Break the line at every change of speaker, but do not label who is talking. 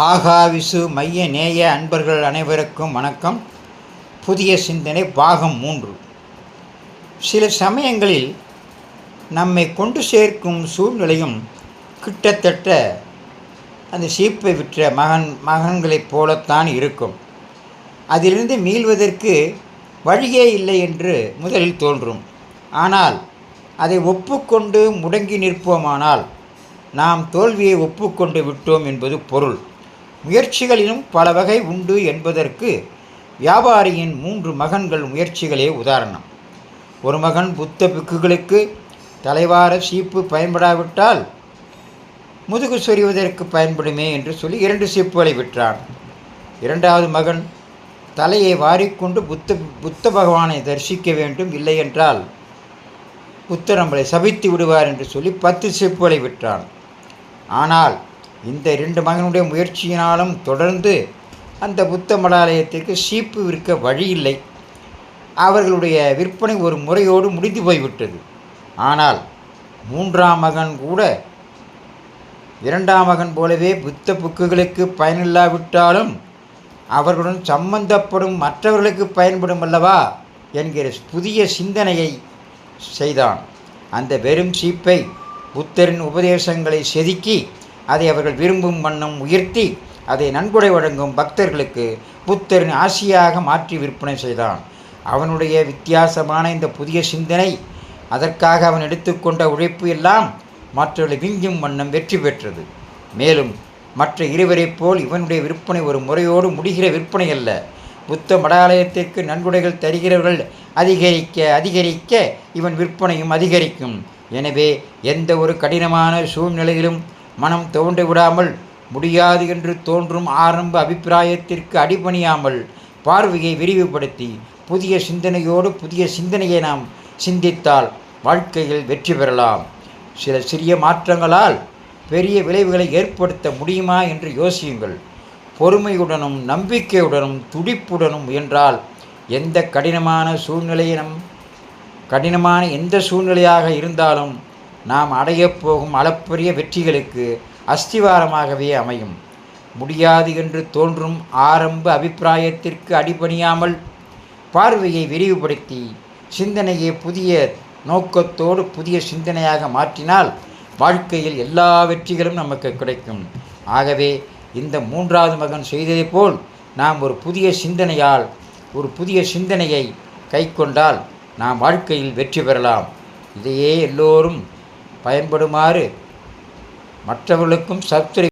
ஆகாவிசு மைய நேய அன்பர்கள் அனைவருக்கும் வணக்கம். புதிய சிந்தனை பாகம் 3. சில சமயங்களில் நம்மை கொண்டு சேர்க்கும் சூழ்நிலையும் கிட்டத்தட்ட அந்த சீப்பை விற்ற மகன்களைப் போலத்தான் இருக்கும். அதிலிருந்து மீள்வதற்கு வழியே இல்லை என்று முதலில் தோன்றும். ஆனால் அதை ஒப்புக்கொண்டு முடங்கி நிற்போமானால் நாம் தோல்வியை ஒப்புக்கொண்டு விட்டோம் என்பது பொருள். முயற்சிகளிலும் பல வகை உண்டு என்பதற்கு வியாபாரியின் 3 மகன்கள் முயற்சிகளே உதாரணம். ஒரு மகன் புத்த பிக்குகளுக்கு தலைவார சீப்பு பயன்படாவிட்டால் முதுகு சொறிவதற்கு பயன்படுமே என்று சொல்லி 2 சீப்புகளை விற்றான். 2வது மகன் தலையை வாரிக்கொண்டு புத்த பகவானை தரிசிக்க வேண்டும், இல்லை என்றால் புத்தர் நம்மளை சபித்து விடுவார் என்று சொல்லி 10 சீப்புகளை விற்றான். ஆனால் இந்த 2 மகனுடைய முயற்சியினாலும் தொடர்ந்து அந்த புத்த மடாலயத்திற்கு சீப்பு விற்க வழி இல்லை. அவர்களுடைய விற்பனை ஒரு முறையோடு முடிந்து போய்விட்டது. ஆனால் 3ஆம் மகன் கூட 2ஆம் மகன் போலவே புத்த புக்குகளுக்கு பயனில்லாவிட்டாலும் அவர்களுடன் சம்பந்தப்படும் மற்றவர்களுக்கு பயன்படும் அல்லவா என்கிற புதிய சிந்தனையை செய்தான். அந்த வெறும் சீப்பை புத்தரின் உபதேசங்களை செதுக்கி அதை அவர்கள் விரும்பும் வண்ணம் உயர்த்தி அதை நன்கொடை வழங்கும் பக்தர்களுக்கு புத்தரின் ஆசியாக மாற்றி விற்பனை செய்தான். அவனுடைய வித்தியாசமான இந்த புதிய சிந்தனை, அதற்காக அவன் எடுத்துக்கொண்ட உழைப்பு எல்லாம் மற்றவர்களை விஞ்சும் வண்ணம் வெற்றி பெற்றது. மேலும் மற்ற இருவரைப் போல் இவனுடைய விற்பனை ஒரு முறையோடு முடிகிற விற்பனை அல்ல. புத்த மடாலயத்திற்கு நன்கொடைகள் தருகிறவர்கள் அதிகரிக்க இவன் விற்பனையும் அதிகரிக்கும். எனவே எந்த ஒரு கடினமான சூழ்நிலையிலும் மனம் தோண்டி விடாமல், முடியாது என்று தோன்றும் ஆரம்ப அபிப்பிராயத்திற்கு அடிபணியாமல் பார்வையை விரிவுபடுத்தி புதிய சிந்தனையோடு புதிய சிந்தனையை நாம் சிந்தித்தால் வாழ்க்கையில் வெற்றி பெறலாம். சில சிறிய மாற்றங்களால் பெரிய விளைவுகளை ஏற்படுத்த முடியுமா என்று யோசியுங்கள். பொறுமையுடனும் நம்பிக்கையுடனும் துடிப்புடனும் முயன்றால் எந்த கடினமான எந்த சூழ்நிலையாக இருந்தாலும் நாம் அடையப்போகும் அளப்பரிய வெற்றிகளுக்கு அஸ்திவாரமாகவே அமையும். முடியாது என்று தோன்றும் ஆரம்ப அபிப்பிராயத்திற்கு அடிபணியாமல் பார்வையை விரிவுபடுத்தி சிந்தனையை புதிய நோக்கத்தோடு புதிய சிந்தனையாக மாற்றினால் வாழ்க்கையில் எல்லா வெற்றிகளும் நமக்கு கிடைக்கும். ஆகவே இந்த 3வது மகன் செய்ததைப் போல் நாம் ஒரு புதிய சிந்தனையை கைக்கொண்டால் நாம் வாழ்க்கையில் வெற்றி பெறலாம். இதையே எல்லோரும் பயன்படுமாறு மற்றவர்களுக்கும் சப்ஸ்கிரைப்